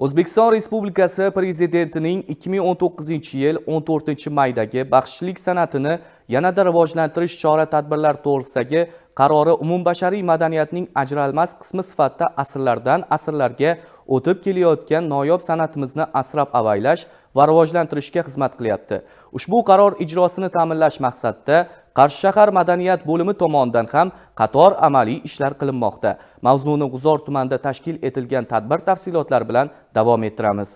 O'zbekiston Respublikasi Prezidentining 2019-yil 14-maydagi baxshichilik san'atini yanada rivojlantirish chora-tadbirlar to'g'risidagi qarori umumbashariy madaniyatning ajralmas qismi sifatida asrlardan asrlarga o'tib kelayotgan noyob san'atimizni asrab-avaylash va rivojlantirishga xizmat qilyapti. Ushbu qaror ijrosini ta'minlash maqsadida Qarshi shahar madaniyat bo'limi tomonidan ham qator amaliy ishlar qilinmoqda. Mavzuni G'uzor tumanida tashkil etilgan tadbir tafsilotlari bilan davom ettiramiz.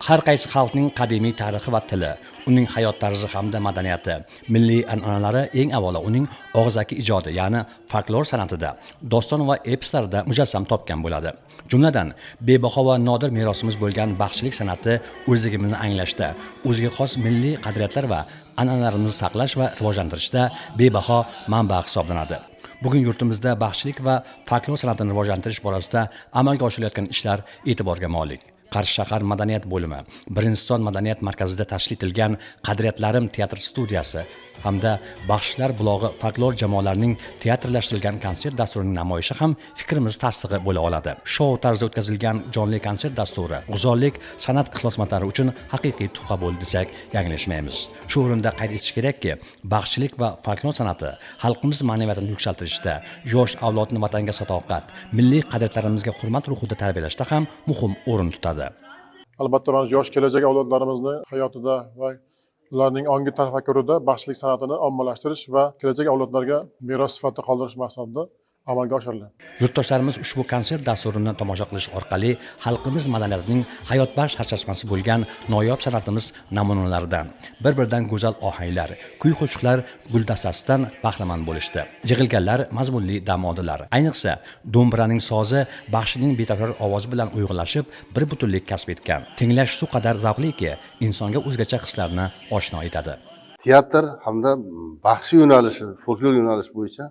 Har qaysi xalqning qadimiy tarixi va tili, uning hayot tarzi hamda madaniyati, milliy an'analari eng avvalo uning og'zaki ijodi, ya'ni folklor san'atida, doston va epislarda mujassam topgan bo'ladi. Jumladan, bebaho va nodir merosimiz bo'lgan baxshichilik san'ati o'zligimizni anglashda, o'ziga xos milliy qadriyatlar va an'analarimizni saqlash va rivojlantirishda bebaho manba hisoblanadi. Bugun yurtimizda baxshichilik va folklor san'atini rivojlantirish borasida amalga oshirilayotgan ishlar e'tiborga molik. Qarshi shahar madaniyat bo'limi, Birinchi son madaniyat markazida tashkil etilgan Qadriyatlarim teatr studiyasi hamda Baxshilar bulog'i folklor jamoalarining teatrlashtirilgan konsert dasturining namoyishi ham fikrimiz tasdig'i bo'la oladi. Shou tarzida o'tkazilgan jonli konsert dasturi g'uzorlik san'at ixlosmandlari uchun haqiqiy tuhfa bo'ldi desak, yanglishmaymiz. Shu o'rinda qayd etish kerakki, baxshichilik va folklor san'ati xalqimiz ma'naviyatini yuksaltirishda, yosh avlodni vatanga sadoqat, milliy qadriyatlarimizga hurmat ruhida tarbiyalashda ham muhim o'rin tutadi. Albatta, mana yosh kelajak avlodlarimizni hayotida va ularning ongi tafakkurida baxshichilik san'atini ommalashtirish va kelajak avlodlarga meros sifatida qoldirish maqsadida amalga oshiriladi. Yurtdoshlarimiz ushbu konsert dasturini tomosha qilish orqali xalqimiz madaniyatining hayotbaxsh sarchashmasi bo'lgan noyob san'atimiz namunalaridan, bir-biridan go'zal ohanglar, kuy-qo'shiqlar guldastasidan bahramand bo'lishdi. Yig'ilganlar mazmunli dam oldilar. Ayniqsa, do'mbiraning sozi baxshining betakror ovozi bilan uyg'unlashib, bir butunlik kasb etgan. Tinglash shu qadar zavqliki, insonga o'zgacha hislarni oshno etadi. Teatr hamda baxshi yo'nalishi, folklor yo'nalishi bo'yicha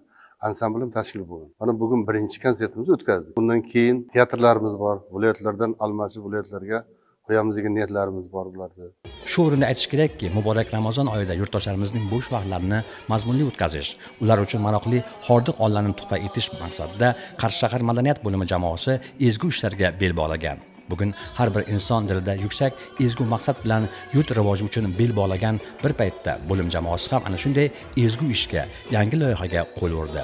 ansamblim tashkil bo'ldi. Mana bugun birinchi konsertimizni o'tkazdik. Bundan keyin teatrlarimiz bor. Viloyatlardan almashib viloyatlarga qo'yamiz degan niyatlarimiz bor bularda. Shu o'rinda aytish kerakki, muborak Ramazon oyida yurtdoshlarimizning bo'sh vaqtlarini mazmunli o'tkazish, ular uchun maroqli hordiq onlarni tuhfa etish maqsadida Qarshi shahar madaniyat bo'limi jamoasi ezgu ishlarga bel bog'lagan. Bugun har bir inson dilida yuksak ezgu maqsad bilan yurt rivoji uchun bel bog'lagan bir paytda bo'lim jamoasi ham ana shunday ezgu ishga, yangi loyihaga qo'l urdi.